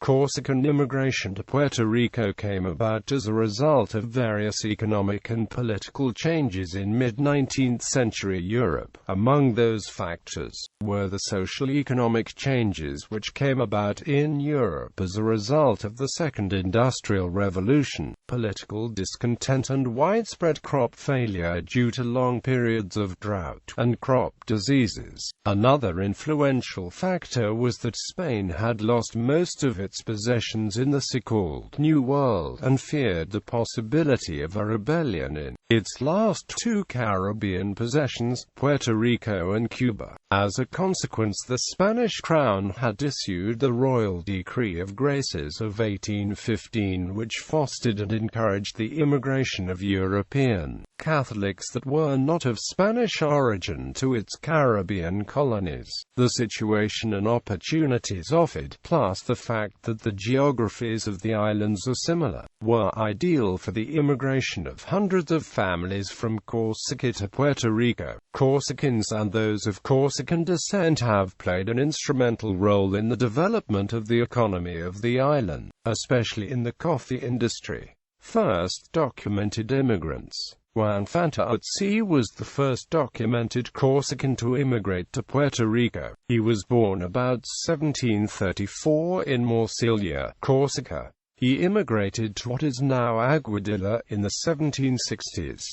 Corsican immigration to Puerto Rico came about as a result of various economic and political changes in mid-19th century Europe. Among those factors were the social-economic changes which came about in Europe as a result of the Second Industrial Revolution, political discontent and widespread crop failure due to long periods of drought, and crop diseases. Another influential factor was that Spain had lost most of its possessions in the so-called New World, and feared the possibility of a rebellion in its last two Caribbean possessions, Puerto Rico and Cuba. As a consequence, the Spanish crown had issued the Royal Decree of Graces of 1815, which fostered and encouraged the immigration of European Catholics that were not of Spanish origin to its Caribbean colonies. The situation and opportunities offered, plus the fact that the geographies of the islands are similar, were ideal for the immigration of hundreds of families from Corsica to Puerto Rico. Corsicans and those of Corsican descent have played an instrumental role in the development of the economy of the island, especially in the coffee industry. First documented immigrants. Untitled was the first documented Corsican to immigrate to Puerto Rico. He was born about 1734 in Morcilla, Corsica. He immigrated to what is now Aguadilla in the 1760s.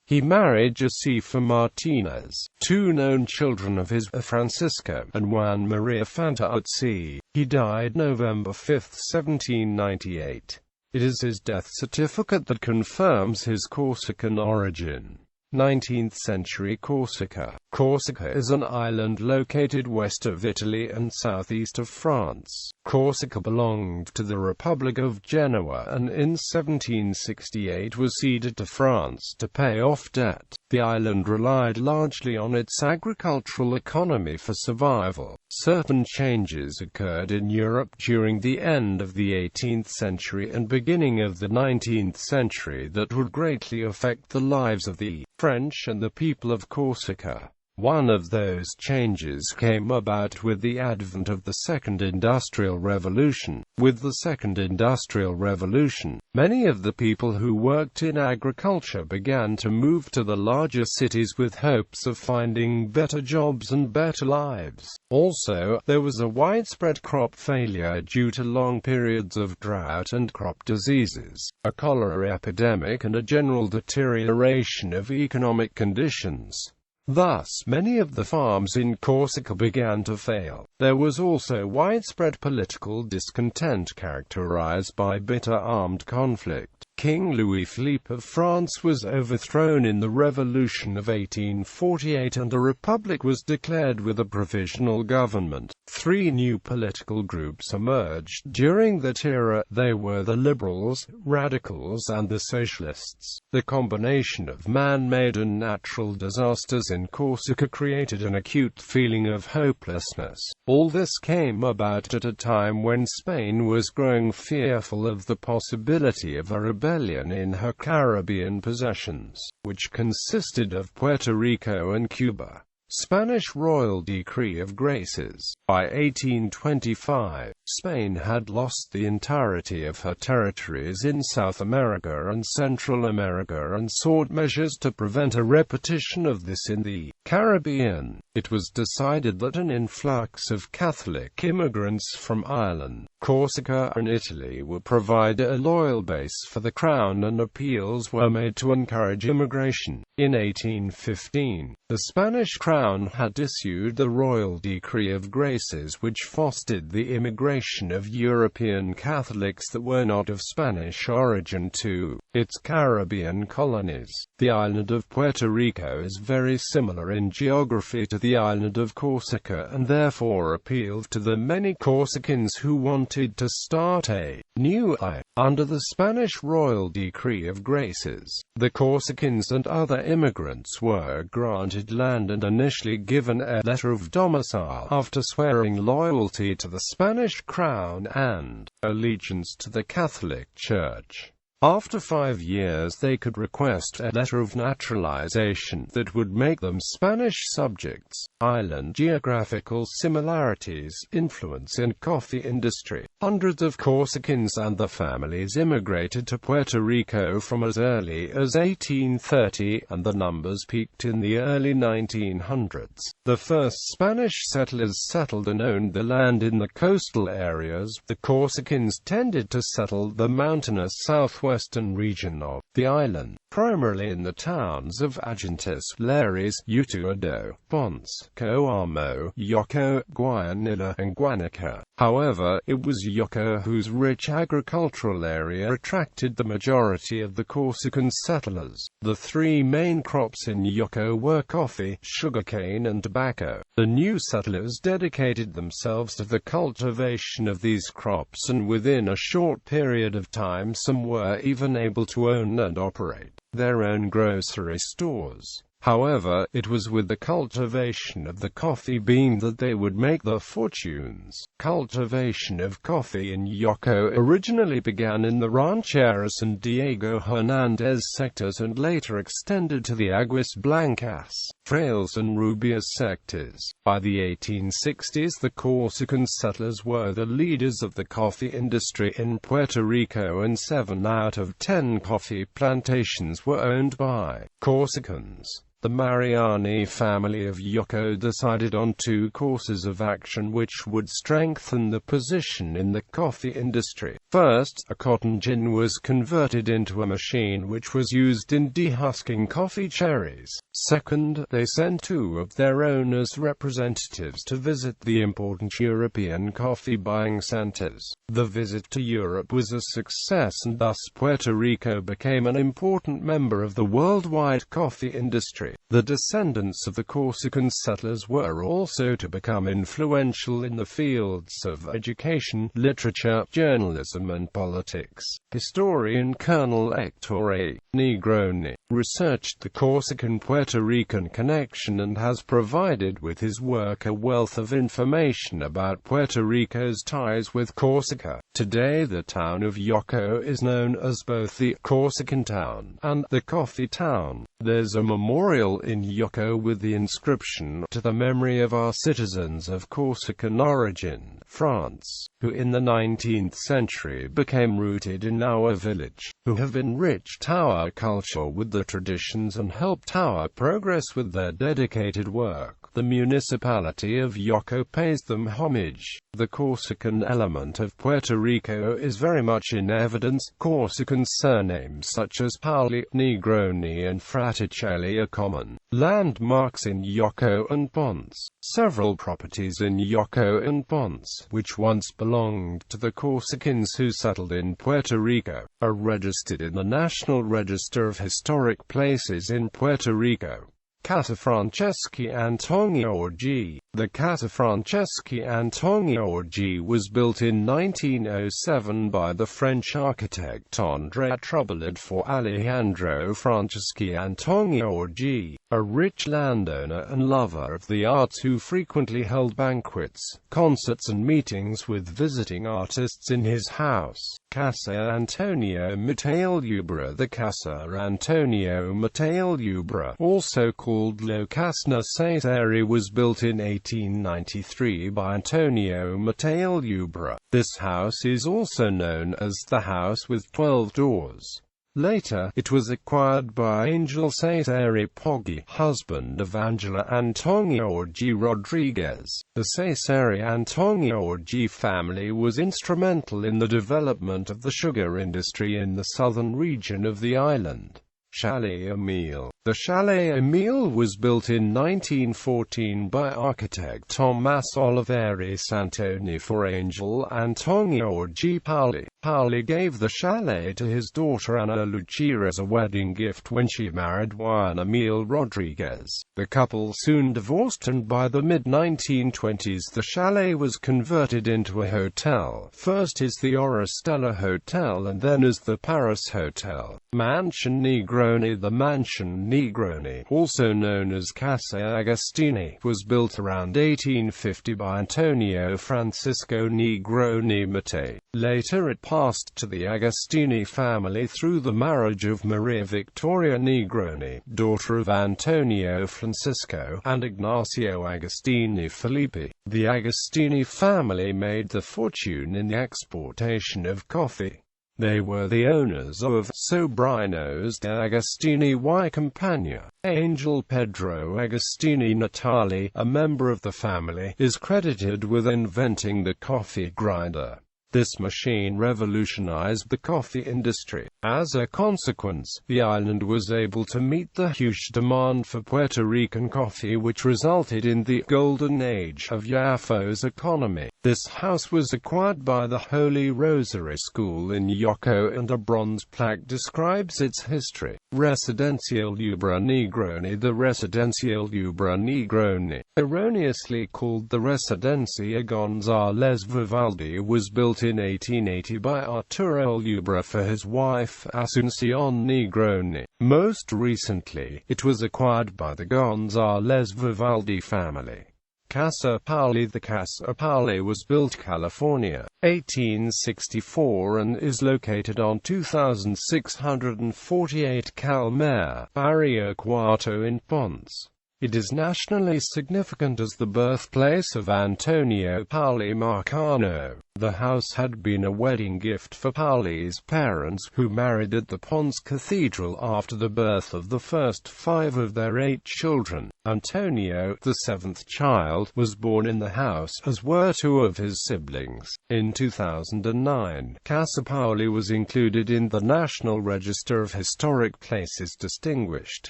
He married Josefa Martinez, two known children of his, Francisco and Juan Maria Fantauzzi. He died November 5, 1798. It is his death certificate that confirms his Corsican origin. 19th century Corsica. Corsica is an island located west of Italy and southeast of France. Corsica belonged to the Republic of Genoa and in 1768 was ceded to France to pay off debt. The island relied largely on its agricultural economy for survival. Certain changes occurred in Europe during the end of the 18th century and beginning of the 19th century that would greatly affect the lives of the French and the people of Corsica. One of those changes came about with the advent of the Second Industrial Revolution. With the Second Industrial Revolution, many of the people who worked in agriculture began to move to the larger cities with hopes of finding better jobs and better lives. Also, there was a widespread crop failure due to long periods of drought and crop diseases, a cholera epidemic and a general deterioration of economic conditions. Thus, many of the farms in Corsica began to fail. There was also widespread political discontent characterized by bitter armed conflict. King Louis-Philippe of France was overthrown in the Revolution of 1848 and a republic was declared with a provisional government. Three new political groups emerged during that era. They were the liberals, radicals and the socialists. The combination of man-made and natural disasters in Corsica created an acute feeling of hopelessness. All this came about at a time when Spain was growing fearful of the possibility of a rebellion in her Caribbean possessions, which consisted of Puerto Rico and Cuba. Spanish Royal Decree of Graces. By 1825, Spain had lost the entirety of her territories in South America and Central America and sought measures to prevent a repetition of this in the Caribbean. It was decided that an influx of Catholic immigrants from Ireland, Corsica and Italy would provide a loyal base for the Crown, and appeals were made to encourage immigration. In 1815, the Spanish Crown had issued the Royal Decree of Graces, which fostered the immigration of European Catholics that were not of Spanish origin to its Caribbean colonies. The island of Puerto Rico is very similar in geography to the island of Corsica and therefore appealed to the many Corsicans who wanted to start a new life. Under the Spanish Royal Decree of Graces, the Corsicans and other immigrants were granted land and initially given a letter of domicile after swearing loyalty to the Spanish Crown and allegiance to the Catholic Church. After 5 years they could request a letter of naturalization that would make them Spanish subjects. Island geographical similarities, influence in coffee industry. Hundreds of Corsicans and their families immigrated to Puerto Rico from as early as 1830, and the numbers peaked in the early 1900s. The first Spanish settlers settled and owned the land in the coastal areas. The Corsicans tended to settle the mountainous southwestern region of the island, primarily in the towns of Agentes, Lares, Utuado, Ponce, Coamo, Yoko, Guayanilla, and Guanica. However, it was Yoko whose rich agricultural area attracted the majority of the Corsican settlers. The three main crops in Yoko were coffee, sugarcane, and tobacco. The new settlers dedicated themselves to the cultivation of these crops, and within a short period of time some were even able to own and operate their own grocery stores. However, it was with the cultivation of the coffee bean that they would make their fortunes. Cultivation of coffee in Yoko originally began in the Rancheras and Diego Hernandez sectors and later extended to the Aguas Blancas, Frailes and Rubias sectors. By the 1860s, the Corsican settlers were the leaders of the coffee industry in Puerto Rico, and 7 out of 10 coffee plantations were owned by Corsicans. The Mariani family of Yoko decided on 2 courses of action which would strengthen the position in the coffee industry. First, a cotton gin was converted into a machine which was used in dehusking coffee cherries. Second, they sent 2 of their owners' representatives to visit the important European coffee buying centers. The visit to Europe was a success, and thus Puerto Rico became an important member of the worldwide coffee industry. The descendants of the Corsican settlers were also to become influential in the fields of education, literature, journalism, and politics. Historian Colonel Hector A. Negroni researched the Corsican-Puerto Rican connection and has provided with his work a wealth of information about Puerto Rico's ties with Corsica. Today the town of Yoko is known as both the Corsican town and the coffee town. There's a memorial in Yoko with the inscription, "To the memory of our citizens of Corsican origin, France, who in the 19th century became rooted in our village, who have enriched our culture with the traditions and helped our progress with their dedicated work." The municipality of Yoko pays them homage. The Corsican element of Puerto Rico is very much in evidence. Corsican surnames such as Pauli, Negroni, and Fraticelli are common. Landmarks in Yoko and Ponce. Several properties in Yoko and Ponce, which once belonged to the Corsicans who settled in Puerto Rico, are registered in the National Register of Historic Places in Puerto Rico. Casa Franceschi Antonio Orgi. The Casa Franceschi Antonio Orgi was built in 1907 by the French architect André Troublard for Alejandro Franceschi Antonio Orgi, a rich landowner and lover of the arts who frequently held banquets, concerts and meetings with visiting artists in his house. Casa Antonio Matteo Ubra. The Casa Antonio Matteo Ubra, also called Lo Casna Cesare, was built in 1893 by Antonio Matteo Ubra. This house is also known as the House with 12 Doors. Later, it was acquired by Angel Cesare Poggi, husband of Angela Antonio Orgi Rodriguez. The Cesare Antonio Orgi family was instrumental in the development of the sugar industry in the southern region of the island. Chalet Emile. The Chalet Emile was built in 1914 by architect Tomás Oliveri Santoni for Angel Antonio Orgi Pauli. Pauli gave the chalet to his daughter Ana Lucia as a wedding gift when she married Juan Emil Rodriguez. The couple soon divorced, and by the mid-1920s the chalet was converted into a hotel, first as the Oristella Hotel and then as the Paris Hotel. Mansion Negroni. The Mansion Negroni, also known as Casa Agostini, was built around 1850 by Antonio Francisco Negroni Mattei. Later it passed to the Agostini family through the marriage of Maria Victoria Negroni, daughter of Antonio Francisco and Ignacio Agostini Filippi. The Agostini family made their fortune in the exportation of coffee. They were the owners of Sobrinos de Agostini y Campagna. Angel Pedro Agostini Natali, a member of the family, is credited with inventing the coffee grinder. This machine revolutionized the coffee industry. As a consequence, the island was able to meet the huge demand for Puerto Rican coffee, which resulted in the golden age of Yafo's economy. This house was acquired by the Holy Rosary School in Yoko, and a bronze plaque describes its history. Residencial Ubra Negroni. The Residencial Ubra Negroni, erroneously called the Residencia González Vivaldi, was built in 1880 by Arturo Ubra for his wife Asuncion Negroni. Most recently, it was acquired by the González Vivaldi family. Casa Pauli. The Casa Pauli was built California, 1864, and is located on 2648 Calmare, Barrio Cuarto in Ponce. It is nationally significant as the birthplace of Antonio Pauli Marcano. The house had been a wedding gift for Pauli's parents, who married at the Ponce Cathedral after the birth of the first 5 of their 8 children. Antonio, the 7th child, was born in the house, as were 2 of his siblings. In 2009, Casa Pauli was included in the National Register of Historic Places Distinguished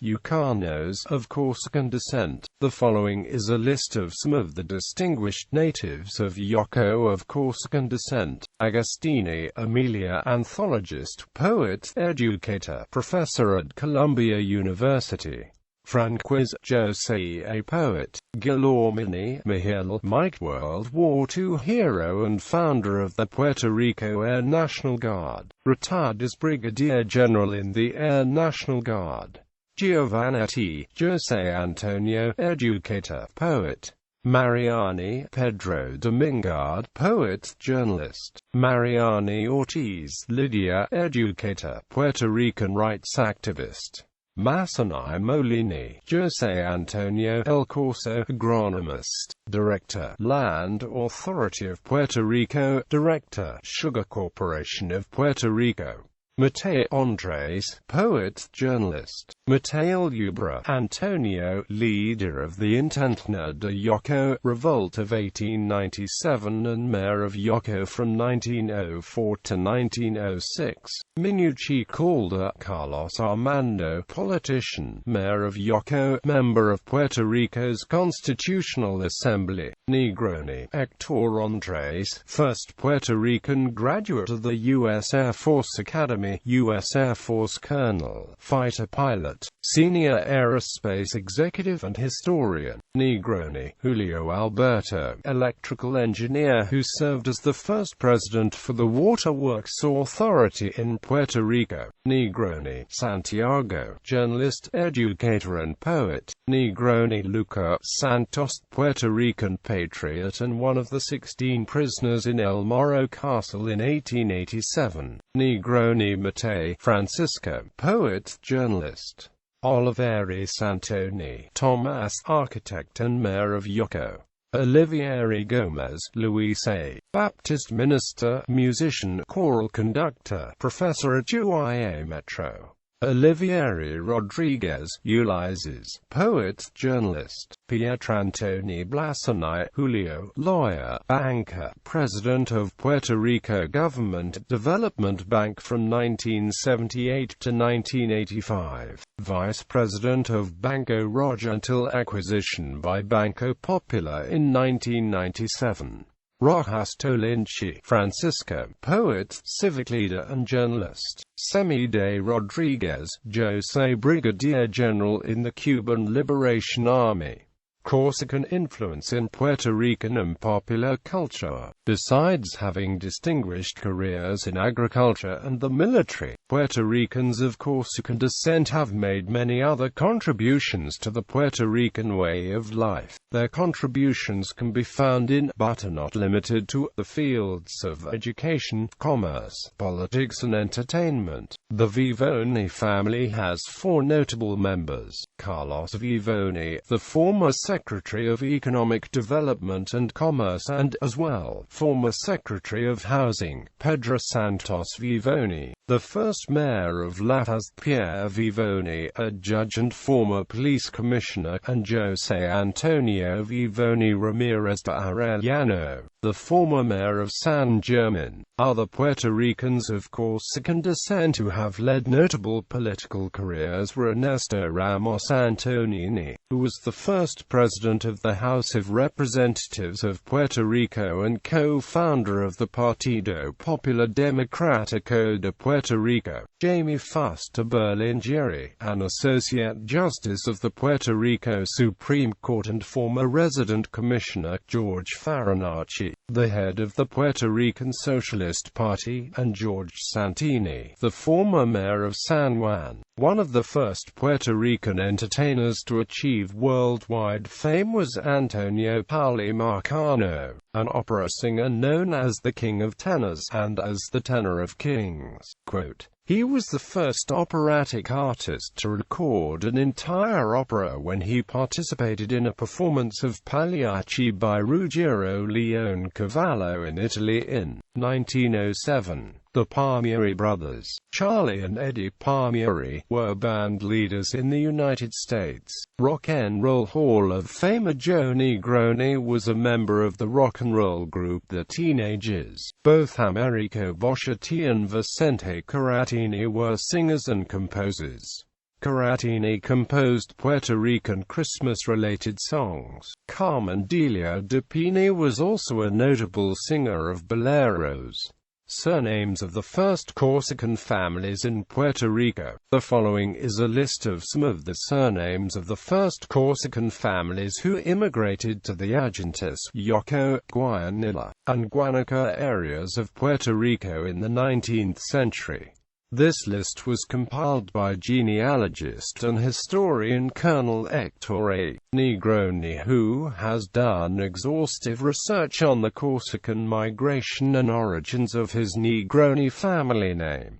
Yukoners of Corsican descent. The following is a list of some of the distinguished natives of Yoko of Corsican descent. Agostini Emilia, anthologist, poet, educator, professor at Columbia University. Franquez Jose, a poet. Guillermini Miguel, Mike, World War II hero and founder of the Puerto Rico Air National Guard. Retired as Brigadier General in the Air National Guard. Giovannetti Jose Antonio, educator, poet. Mariani Pedro Domingard, poet, journalist. Mariani Ortiz Lydia, educator, Puerto Rican rights activist. Masani Molini Jose Antonio El Corso, agronomist. Director, Land Authority of Puerto Rico. Director, Sugar Corporation of Puerto Rico. Mateo Andres, poet, journalist. Mateo Ubra Antonio, leader of the Intentna de Yoko revolt of 1897 and mayor of Yoko from 1904 to 1906. Minucci Calder Carlos Armando, politician, mayor of Yoko, member of Puerto Rico's Constitutional Assembly. Negroni Hector Andres, first Puerto Rican graduate of the U.S. Air Force Academy, U.S. Air Force colonel, fighter pilot, senior aerospace executive and historian. Negroni Julio Alberto, electrical engineer who served as the first president for the Waterworks Authority in Puerto Rico. Negroni Santiago, journalist, educator and poet. Negroni Luca Santos, Puerto Rican patriot and one of the 16 prisoners in El Morro Castle in 1887. Negroni Matei Francisco, poet, journalist. Oliveri Santoni Tomas, architect and mayor of Yoko. Olivieri Gomez Luis A. Baptist minister, musician, choral conductor, professor at UIA Metro. Olivieri Rodriguez Ulises, poet, journalist. Pietrantoni Blasani Julio, lawyer, banker, president of Puerto Rico Government Development Bank from 1978 to 1985. Vice president of Banco Roja until acquisition by Banco Popular in 1997. Rojas Tolinchi Francisco, poet, civic leader and journalist. Semide Rodriguez Jose, brigadier general in the Cuban Liberation Army. Corsican influence in Puerto Rican and popular culture. Besides having distinguished careers in agriculture and the military, Puerto Ricans of Corsican descent have made many other contributions to the Puerto Rican way of life. Their contributions can be found in, but are not limited to, the fields of education, commerce, politics and entertainment. The Vivoni family has four notable members: Carlos Vivoni, the former Secretary of Economic Development and Commerce and, as well, former Secretary of Housing; Pedro Santos Vivoni, the first mayor of La Paz; Pierre Vivoni, a judge and former police commissioner; and José Antonio Vivoni Ramirez de Arellano, the former mayor of San Germán. Other Puerto Ricans of Corsican descent who have led notable political careers were Ernesto Ramos Antonini, who was the first president of the House of Representatives of Puerto Rico and co-founder of the Partido Popular Democrático de Puerto Rico; Jaime Fuster Berlingeri, an associate justice of the Puerto Rico Supreme Court and former resident commissioner; George Farinacci, the head of the Puerto Rican Socialist Party; and George Santini, the former mayor of San Juan. One of the first Puerto Rican entertainers to achieve worldwide fame was Antonio Pauli Marcano, an opera singer known as the King of Tenors, and as the Tenor of Kings. Quote, "He was the first operatic artist to record an entire opera when he participated in a performance of Pagliacci by Ruggiero Leoncavallo in Italy in 1907. The Palmieri brothers, Charlie and Eddie Palmieri, were band leaders in the United States. Rock and Roll Hall of Famer Joe Negroni was a member of the rock and roll group The Teenagers. Both Americo Bosciatti and Vicente Caratini were singers and composers. Caratini composed Puerto Rican Christmas-related songs. Carmen Delia de Pini was also a notable singer of boleros. Surnames of the first Corsican families in Puerto Rico. The following is a list of some of the surnames of the first Corsican families who immigrated to the Agintes, Yoko, Guayanilla, and Guanaca areas of Puerto Rico in the 19th century. This list was compiled by genealogist and historian Colonel Hector A. Negroni, who has done exhaustive research on the Corsican migration and origins of his Negroni family name.